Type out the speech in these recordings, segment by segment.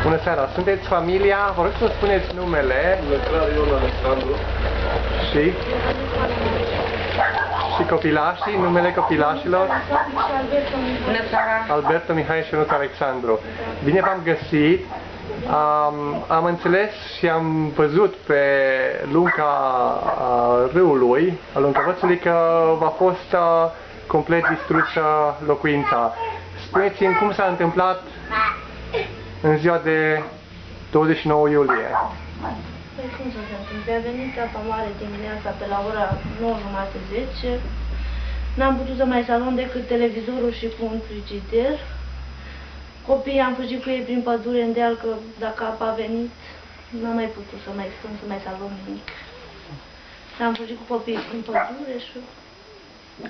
Bună seara! Sunteți familia? Vă rog să spuneți numele. Bună seara, Ion Alexandru. Și? Și copilașii, numele copilașilor? Bună seara! Alberto, Mihai și Ionuț Alexandru. Bine v-am găsit! Am înțeles și am văzut pe lunga râului, a lungăvățului, că v-a fost complet distrusă locuința. Spuneți-mi cum s-a întâmplat în ziua de 29 iulie. Păi cum să se întâmple? A venit apa mare dimineața pe la ora 9:30. N-am putut să mai salvăm decât televizorul și cu un frigider. Copiii am fugit cu ei prin pădure în deal, că dacă apa a venit, n-am mai putut să mai stăm, să mai salvăm nimic. Am fugit cu copiii prin pădure și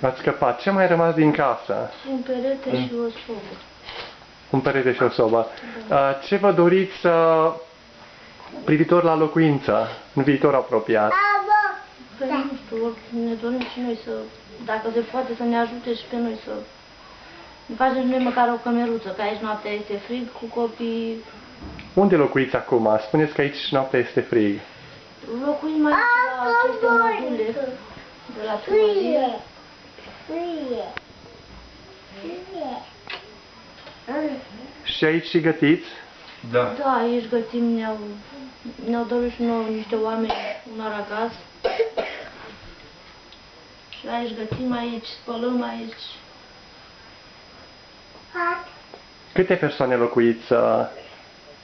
Ați scăpat. Ce mai rămas din casă? un perete și o sobă. Un perete și o sobă. Ce vă doriți privitor la locuință, în viitor apropiat? Păi nu știu, ne dorim și noi să, dacă se poate, să ne ajute și pe noi să facem și noi măcar o cămeruță, că aici noaptea este frig cu copii. Unde locuiți acum? Spuneți că aici noaptea este frig. Locuim aici la aceste module de la primărie. Și aici și gătiți? Da. Da, aici gătim, ne-au dorit și nouă niște oameni un aragaz. Și aici gătim, aici spălăm, aici. Câte persoane locuiți,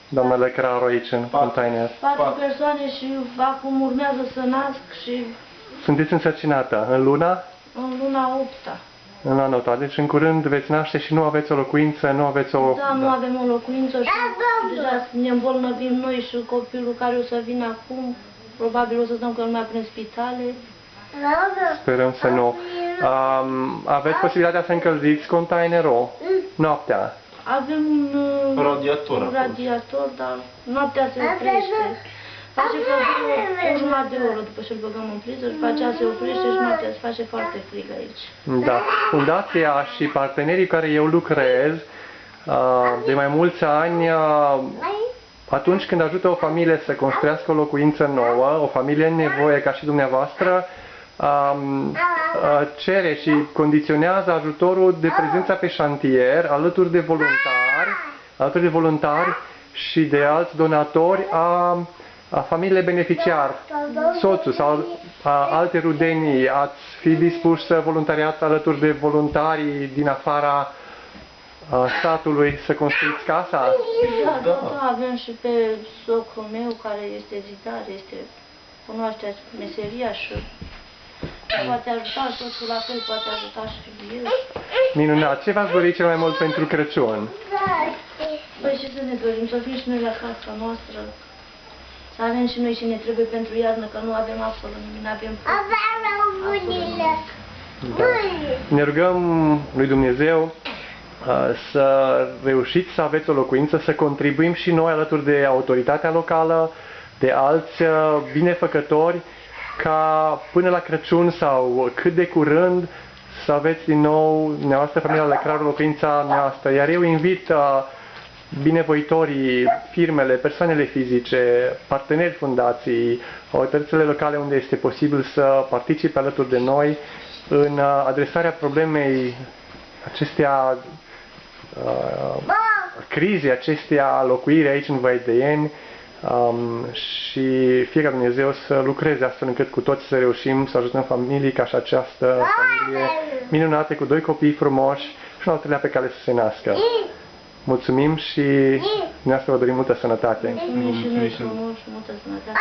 doamna Lecraru, aici în container? 4 persoane și acum urmează să nasc și Sunteți însărcinată în luna? în luna 8-a. În luna 8-a. Deci în curând veți naște și nu aveți o locuință, nu aveți o... Da, nu avem o locuință și deja ne îmbolnăvim noi și copilul care o să vină acum. Probabil o să stăm că numai prin spitale. Sperăm să nu. Aveți posibilitatea să încălziți containerul noaptea? Avem un Radiator. dar noaptea se oprește. Face căldură o jumătate de oră după ce îl băgăm în priză, după aceea se oprește și noaptea se face foarte frig aici. Da. Fundația și partenerii cu care eu lucrez de mai mulți ani, atunci când ajută o familie să construiască o locuință nouă, o familie în nevoie ca și dumneavoastră, cere și condiționează ajutorul de prezența pe șantier alături de voluntari și de alți donatori a familiile beneficiari, soțul sau alte rudenii. Ați fi dispuși să voluntariați alături de voluntarii din afara statului să construiți casa? Da, avem și pe socrul meu care este zidar, cunoaște meseria și poate ajuta, soțul la fel poate ajuta și el. Minunat! Ce v-ați dorit cel mai mult pentru Crăciun? Păi ce să ne dorim? Să fim și noi la casa noastră, să avem și noi ce ne trebuie pentru iarnă, că nu avem absolut nimic, nu avem Da. Ne rugăm lui Dumnezeu să reușiți să aveți o locuință, să contribuim și noi alături de autoritatea locală, de alți binefăcători, ca până la Crăciun sau cât de curând să aveți din nou dumneavoastră, familia Lecraru, locuința noastră. Iar eu invit binevoitorii, firmele, persoanele fizice, parteneri fundației, autoritățile locale unde este posibil să participe alături de noi în adresarea problemei acestea, crizei acestea locuire aici în Văidăieni, și fie ca Dumnezeu să lucreze astfel încât cu toți să reușim să ajutăm familii ca și această familie minunată cu 2 copii frumoși și un al treilea pe care să se nască. Mulțumim și dumneavoastră vă dorim multă sănătate. Mulțumim și noi frumos și multă sănătate.